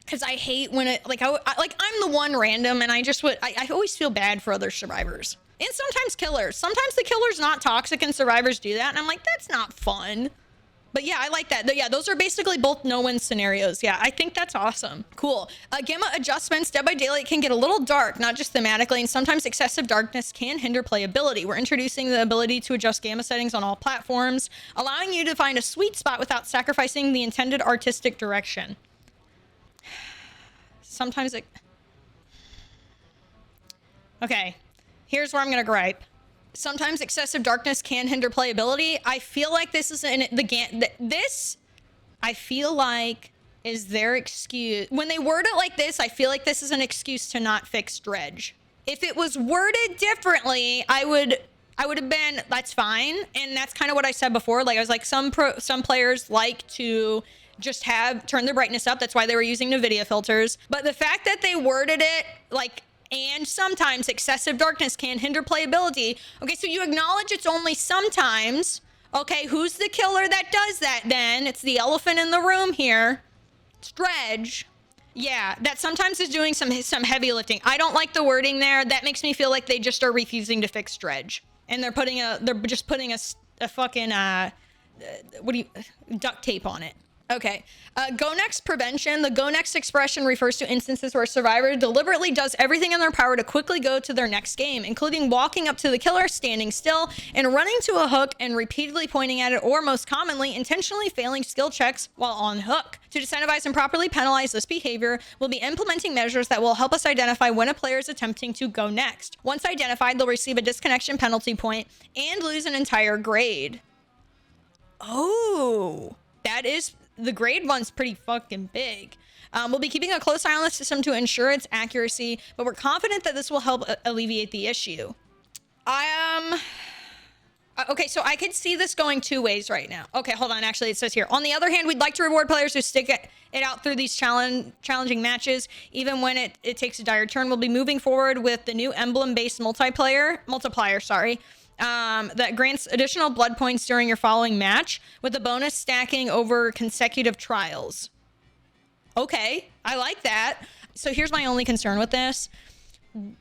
Because I hate when it I'm the one random, and I always feel bad for other survivors. And sometimes killers. Sometimes the killer's not toxic and survivors do that. And I'm like, that's not fun. But yeah, I like that. Yeah, those are basically both no-win scenarios. Yeah, I think that's awesome. Cool. Gamma adjustments. Dead by Daylight can get a little dark, not just thematically, and sometimes excessive darkness can hinder playability. We're introducing the ability to adjust gamma settings on all platforms, allowing you to find a sweet spot without sacrificing the intended artistic direction. Sometimes it... Okay. Here's where I'm going to gripe. Sometimes excessive darkness can hinder playability. I feel like this is in the game. This, I feel like, is their excuse. When they word it like this, I feel like this is an excuse to not fix dredge. If it was worded differently, I would have been, that's fine. And that's kind of what I said before. Like I was like, some players like to just turn their brightness up. That's why they were using NVIDIA filters. But the fact that they worded it like, and sometimes excessive darkness can hinder playability. Okay, so you acknowledge it's only sometimes. Okay, who's the killer that does that then? It's the elephant in the room here. It's dredge. Yeah, that sometimes is doing some heavy lifting. I don't like the wording there. That makes me feel like they just are refusing to fix dredge. And they're just putting a fucking duct tape on it. Okay. Go next prevention. The go next expression refers to instances where a survivor deliberately does everything in their power to quickly go to their next game, including walking up to the killer, standing still, and running to a hook and repeatedly pointing at it, or most commonly, intentionally failing skill checks while on hook. To disincentivize and properly penalize this behavior, we'll be implementing measures that will help us identify when a player is attempting to go next. Once identified, they'll receive a disconnection penalty point and lose an entire grade. Oh, that is... The grade one's pretty fucking big. We'll be keeping a close eye on the system to ensure its accuracy, but we're confident that this will help alleviate the issue. Okay, so I could see this going 2 ways right now. Okay, hold on. Actually, it says here. On the other hand, we'd like to reward players who stick it out through these challenging matches, even when it takes a dire turn. We'll be moving forward with the new emblem-based multiplier, that grants additional blood points during your following match, with the bonus stacking over consecutive trials. Okay, I like that. So here's my only concern with this.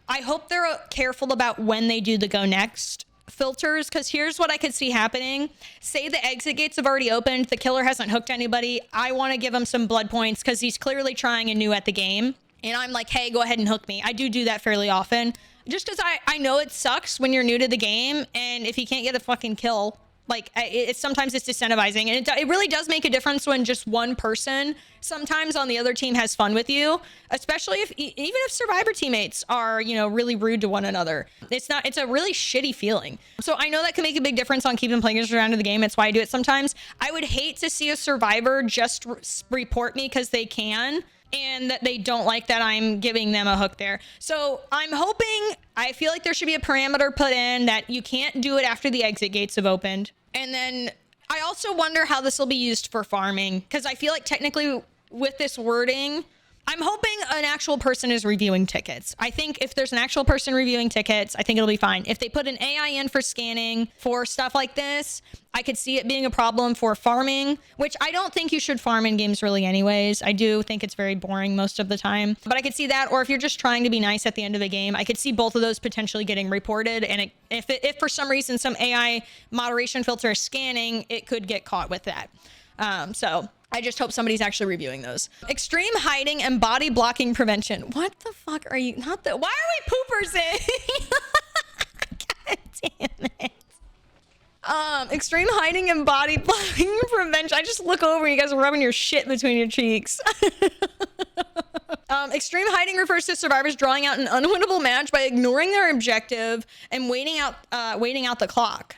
I hope they're careful about when they do the go next filters, because here's what I could see happening. Say the exit gates have already opened, the killer hasn't hooked anybody. I want to give him some blood points because he's clearly trying and new at the game. And I'm like, hey, go ahead and hook me. I do that fairly often. Just because I know it sucks when you're new to the game, and if you can't get a fucking kill, like sometimes it's disincentivizing, and it really does make a difference when just one person sometimes on the other team has fun with you, especially even if survivor teammates are, you know, really rude to one another. It's a really shitty feeling. So I know that can make a big difference on keeping players around in the game. That's why I do it sometimes. I would hate to see a survivor just report me because they can, and that they don't like that I'm giving them a hook there. So I'm hoping, I feel like there should be a parameter put in that you can't do it after the exit gates have opened. And then I also wonder how this will be used for farming, because I feel like technically with this wording, I'm hoping an actual person is reviewing tickets. I think if there's an actual person reviewing tickets, I think it'll be fine. If they put an AI in for scanning for stuff like this, I could see it being a problem for farming, which I don't think you should farm in games really anyways. I do think it's very boring most of the time, but I could see that. Or if you're just trying to be nice at the end of a game, I could see both of those potentially getting reported. And if for some reason some AI moderation filter is scanning, it could get caught with that. So I just hope somebody's actually reviewing those. Extreme hiding and body blocking prevention. What the fuck are you? Why are we poopers in? God damn it. Extreme hiding and body blocking prevention. I just look over and you guys are rubbing your shit between your cheeks. Extreme hiding refers to survivors drawing out an unwinnable match by ignoring their objective and waiting out the clock.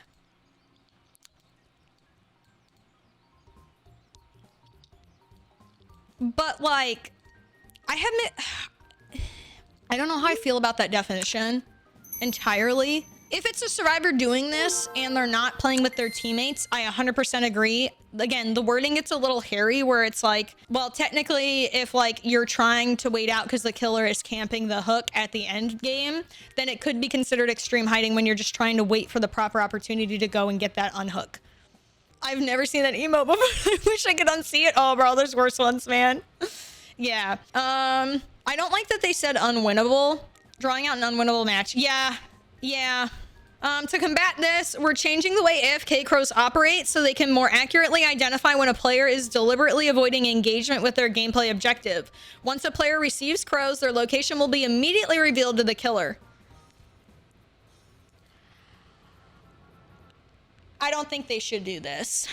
But like, I don't know how I feel about that definition entirely. If it's a survivor doing this and they're not playing with their teammates, I 100% agree. Again, the wording gets a little hairy where it's like, well, technically, if like you're trying to wait out because the killer is camping the hook at the end game, then it could be considered extreme hiding when you're just trying to wait for the proper opportunity to go and get that unhook. I've never seen that emote before. I wish I could unsee it. Oh, bro, there's worse ones, man. Yeah. I don't like that they said unwinnable. Drawing out an unwinnable match. Yeah. To combat this, we're changing the way AFK crows operate so they can more accurately identify when a player is deliberately avoiding engagement with their gameplay objective. Once a player receives crows, their location will be immediately revealed to the killer. I don't think they should do this.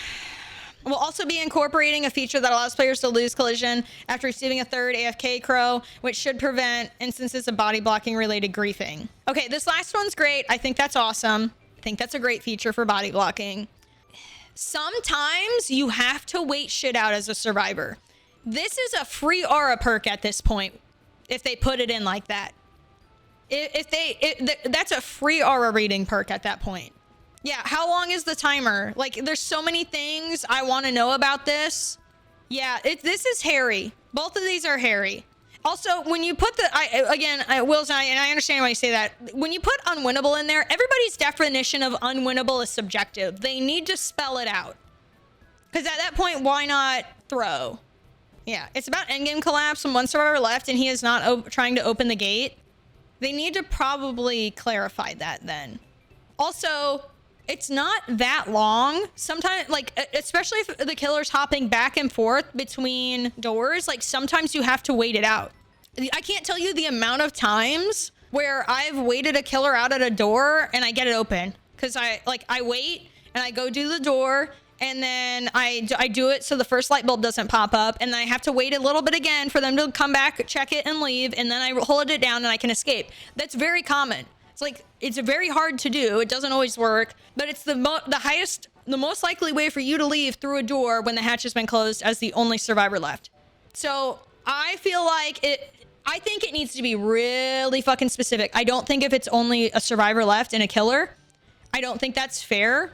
We'll also be incorporating a feature that allows players to lose collision after receiving a third AFK crow, which should prevent instances of body blocking related griefing. Okay, this last one's great. I think that's awesome. I think that's a great feature for body blocking. Sometimes you have to wait shit out as a survivor. This is a free aura perk at this point, if they put it in like that. That's a free aura reading perk at that point. Yeah, how long is the timer? Like, there's so many things I want to know about this. Yeah, this is hairy. Both of these are hairy. Also, when you put Will's and I understand why you say that. When you put unwinnable in there, everybody's definition of unwinnable is subjective. They need to spell it out. Because at that point, why not throw? Yeah, it's about endgame collapse when one survivor left and he is not trying to open the gate. They need to probably clarify that then. Also, it's not that long. Sometimes, like, especially if the killer's hopping back and forth between doors, like, sometimes you have to wait it out. I can't tell you the amount of times where I've waited a killer out at a door and I get it open. Because I wait and I go do the door and then I do it so the first light bulb doesn't pop up. And then I have to wait a little bit again for them to come back, check it, and leave. And then I hold it down and I can escape. That's very common. It's like, it's very hard to do. It doesn't always work, but it's the most likely way for you to leave through a door when the hatch has been closed as the only survivor left. So I feel like I think it needs to be really fucking specific. I don't think if it's only a survivor left and a killer, I don't think that's fair.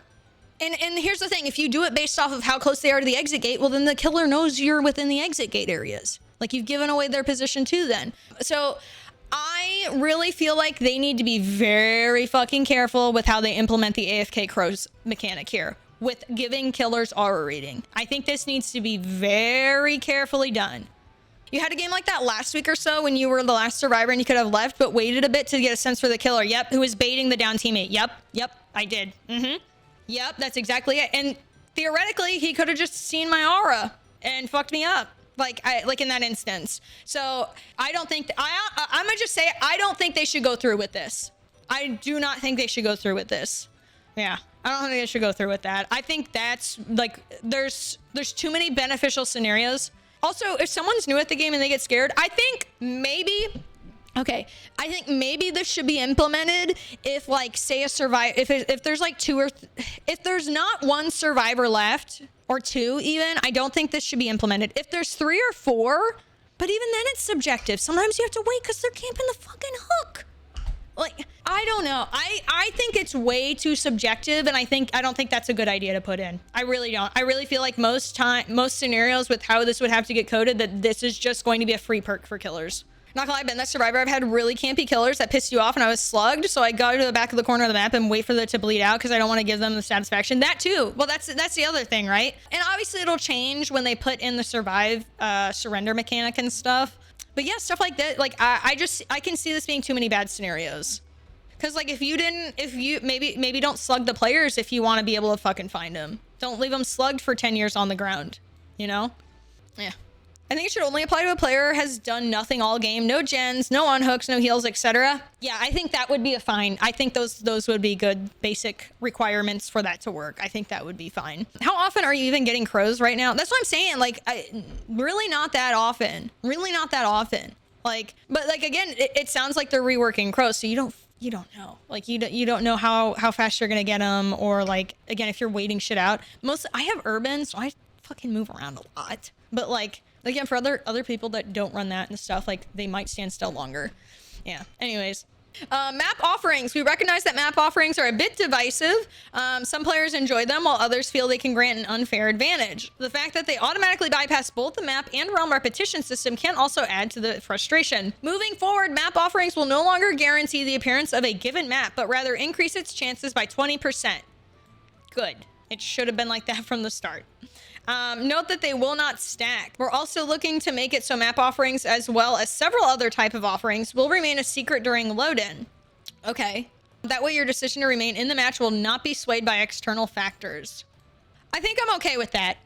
And here's the thing. If you do it based off of how close they are to the exit gate, well, then the killer knows you're within the exit gate areas. Like, you've given away their position too then. So I really feel like they need to be very fucking careful with how they implement the AFK crows mechanic here with giving killers aura reading. I think this needs to be very carefully done. You had a game like that last week or so when you were the last survivor and you could have left but waited a bit to get a sense for the killer. Yep, who was baiting the down teammate. Yep, I did. Yep, that's exactly it. And theoretically, he could have just seen my aura and fucked me up. Like in that instance. So I don't think I'm gonna just say I don't think they should go through with this. I do not think they should go through with this. Yeah, I don't think they should go through with that. I think that's like there's too many beneficial scenarios. Also, if someone's new at the game and they get scared, I think maybe this should be implemented if, like, say a survivor, if there's like if there's not one survivor left, or two even, I don't think this should be implemented. If there's 3 or 4, but even then it's subjective. Sometimes you have to wait because they're camping the fucking hook. Like, I don't know. I think it's way too subjective, and I don't think that's a good idea to put in. I really don't. I really feel like most scenarios with how this would have to get coded, that this is just going to be a free perk for killers. Not gonna lie, I've been that survivor. I've had really campy killers that pissed you off and I was slugged, so I go to the back of the corner of the map and wait for it to bleed out because I don't want to give them the satisfaction. That too. Well, that's the other thing, right? And obviously it'll change when they put in the surrender mechanic and stuff. But yeah, stuff like that. Like I can see this being too many bad scenarios. Cause like if you maybe don't slug the players if you want to be able to fucking find them. Don't leave them slugged for 10 years on the ground, you know? Yeah. I think it should only apply to a player who has done nothing all game. No gens, no unhooks, no heals, etc. Yeah, I think that would be a fine. I think those would be good basic requirements for that to work. I think that would be fine. How often are you even getting crows right now? That's what I'm saying. Like, really not that often. Really not that often. Like, but like again, it sounds like they're reworking crows, so you don't know. Like you don't know how fast you're gonna get them, or like again if you're waiting shit out. I have urban, so I fucking move around a lot. But like again, for other people that don't run that and stuff, like they might stand still longer. Yeah. Anyways. Map offerings. We recognize that map offerings are a bit divisive. Some players enjoy them while others feel they can grant an unfair advantage. The fact that they automatically bypass both the map and realm repetition system can also add to the frustration. Moving forward, map offerings will no longer guarantee the appearance of a given map, but rather increase its chances by 20%. Good. It should have been like that from the start. Note that they will not stack. We're also looking to make it so map offerings, as well as several other type of offerings, will remain a secret during load-in. Okay. That way your decision to remain in the match will not be swayed by external factors. I think I'm okay with that.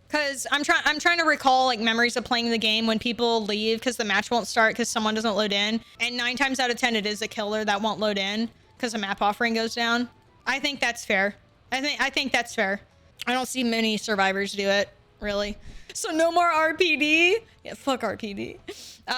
Because I'm trying to recall like memories of playing the game when people leave because the match won't start because someone doesn't load in. And 9 times out of 10 it is a killer that won't load in because a map offering goes down. I think that's fair. I think that's fair. I don't see many survivors do it, really. So no more RPD? Yeah, fuck RPD.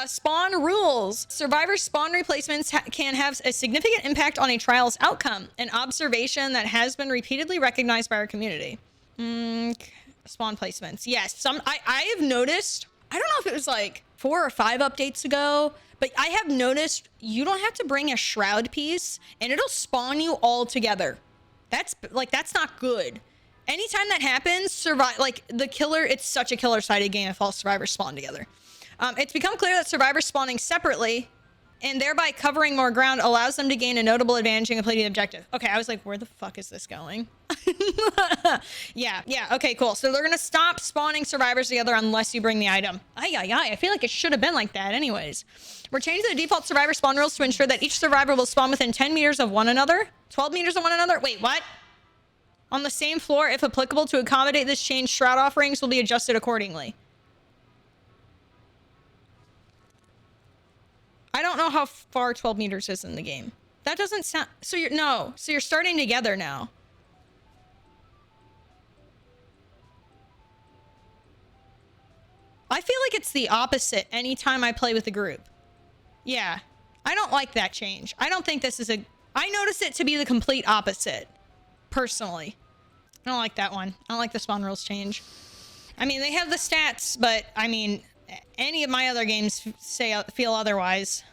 Spawn rules. Survivor spawn replacements can have a significant impact on a trial's outcome, an observation that has been repeatedly recognized by our community. Spawn placements. Yes, I have noticed, I don't know if it was like 4 or 5 updates ago, but I have noticed you don't have to bring a shroud piece and it'll spawn you all together. That's not good. Anytime that happens, like the killer, it's such a killer-sided game if all survivors spawn together. It's become clear that survivors spawning separately and thereby covering more ground allows them to gain a notable advantage in completing the objective. Okay, I was like, where the fuck is this going? Yeah, okay, cool. So they're gonna stop spawning survivors together unless you bring the item. I feel like it should have been like that anyways. We're changing the default survivor spawn rules to ensure that each survivor will spawn within 10 meters of one another. 12 meters of one another? Wait, what? On the same floor, if applicable, to accommodate this change, shroud offerings will be adjusted accordingly. I don't know how far 12 meters is in the game. That doesn't sound... So you're starting together now. I feel like it's the opposite anytime I play with a group. Yeah. I don't like that change. I don't think this is a... I notice it to be the complete opposite. Personally. I don't like that one. I don't like the spawn rules change. I mean, they have the stats, but I mean, any of my other games feel otherwise.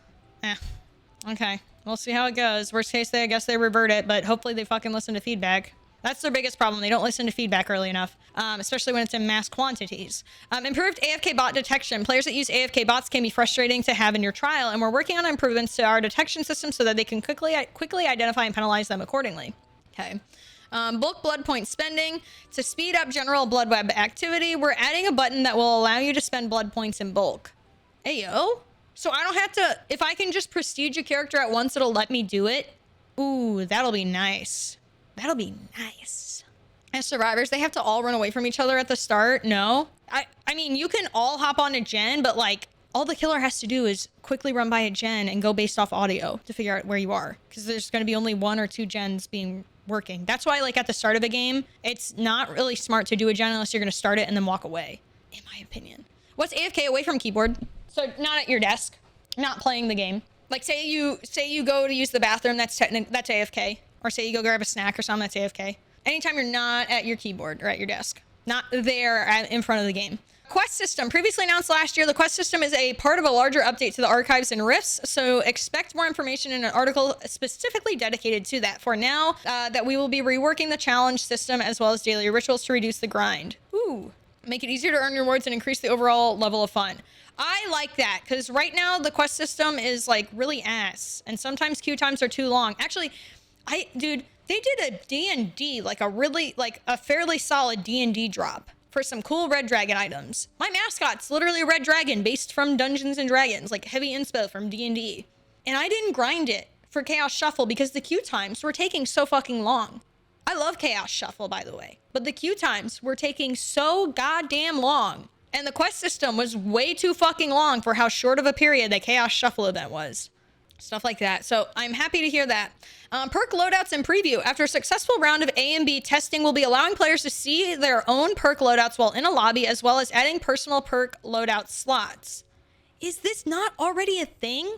Okay. We'll see how it goes. Worst case, I guess they revert it, but hopefully they fucking listen to feedback. That's their biggest problem. They don't listen to feedback early enough, especially when it's in mass quantities. Improved AFK bot detection. Players that use AFK bots can be frustrating to have in your trial, and we're working on improvements to our detection system so that they can quickly identify and penalize them accordingly. Okay. Bulk blood point spending. To speed up general blood web activity, we're adding a button that will allow you to spend blood points in bulk. Ayo. So I don't have to... If I can just prestige a character at once, it'll let me do it. Ooh, that'll be nice. That'll be nice. As survivors, they have to all run away from each other at the start? No. I mean, you can all hop on a gen, but like, all the killer has to do is quickly run by a gen and go based off audio to figure out where you are. Because there's going to be only 1 or 2 gens working. That's why, like, at the start of a game, it's not really smart to do a gen unless you're going to start it and then walk away, in my opinion. What's AFK away from keyboard? So not at your desk, not playing the game. Like, say you go to use the bathroom, that's AFK. Or say you go grab a snack or something, that's AFK. Anytime you're not at your keyboard or at your desk. not there in front of the game. Quest system. Previously announced last year, the quest system is a part of a larger update to the archives and rifts, so expect more information in an article specifically dedicated to that. For now, that we will be reworking the challenge system as well as daily rituals to reduce the grind. Ooh. Make it easier to earn rewards and increase the overall level of fun. I like that, because right now the quest system is like really ass, and sometimes queue times are too long. Actually, dude, they did a D&D, like a fairly solid D&D drop for some cool red dragon items. My mascot's literally a red dragon based from Dungeons and Dragons, like heavy inspo from D&D. And I didn't grind it for Chaos Shuffle because the queue times were taking so fucking long. I love Chaos Shuffle, by the way, but the queue times were taking so goddamn long. And the quest system was way too fucking long for how short of a period that Chaos Shuffle event was. Stuff like that. So I'm happy to hear that. Perk loadouts in preview. After a successful round of A and B testing, we'll be allowing players to see their own perk loadouts while in a lobby, as well as adding personal perk loadout slots. Is this not already a thing?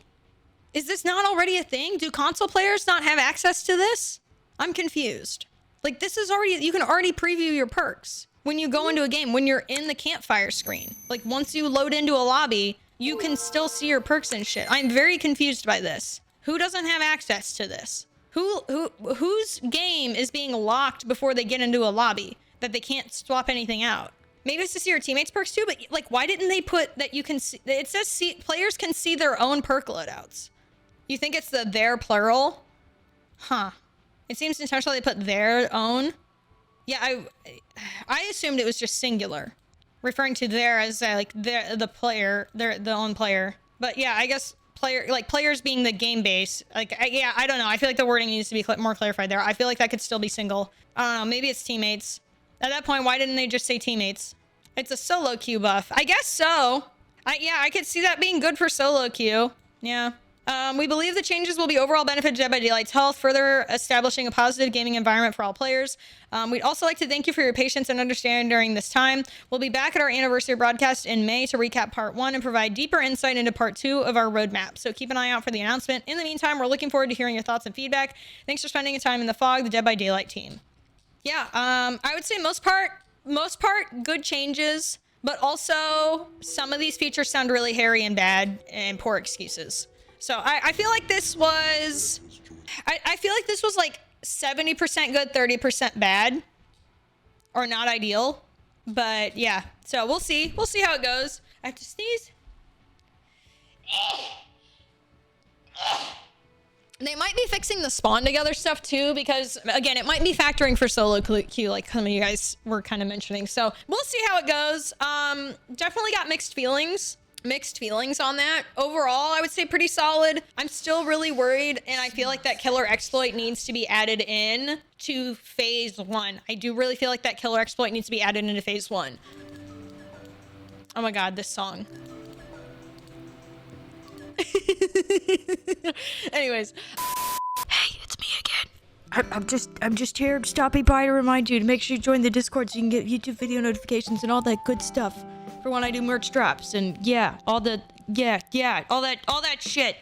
Is this not already a thing? Do console players not have access to this? I'm confused. Like, this is already, you can already preview your perks when you go into a game, when you're in the campfire screen. Like, once you load into a lobby, you can still see your perks and shit. I'm very confused by this. Who doesn't have access to this? Whose game is being locked before they get into a lobby that they can't swap anything out? Maybe it's to see your teammates' perks too, but like, why didn't they put that you can see? It says players can see their own perk loadouts. You think it's the their plural? Huh. It seems intentional they put their own. Yeah, I assumed it was just singular, referring to their as like the player, the own player. But yeah, I guess players being the game base. Like, yeah, I don't know. I feel like the wording needs to be more clarified there. I feel like that could still be single. I don't know. Maybe it's teammates. At that point, why didn't they just say teammates? It's a solo queue buff. I guess so. Yeah, I could see that being good for solo queue. Yeah. We believe the changes will be overall benefit to Dead by Daylight's health, further establishing a positive gaming environment for all players. We'd also like to thank you for your patience and understanding during this time. We'll be back at our anniversary broadcast in May to recap part 1 and provide deeper insight into part 2 of our roadmap. So keep an eye out for the announcement. In the meantime, we're looking forward to hearing your thoughts and feedback. Thanks for spending time in the fog, the Dead by Daylight team. Yeah, I would say most part, good changes, but also some of these features sound really hairy and bad and poor excuses. So I feel like this was, I feel like this was like 70% good, 30% bad, or not ideal. But yeah, so we'll see. We'll see how it goes. I have to sneeze. They might be fixing the spawn together stuff too, because again, it might be factoring for solo queue, like some of you guys were kind of mentioning. So we'll see how it goes. Definitely got mixed feelings on that. Overall, I would say pretty solid. I'm still really worried, and I feel like that killer exploit needs to be added in to phase 1. I do really feel like that killer exploit needs to be added into phase 1. Oh my god, this song. Anyways, hey, it's me again. I'm just here stopping by to remind you to make sure you join the Discord so you can get YouTube video notifications and all that good stuff for when I do merch drops and all that shit.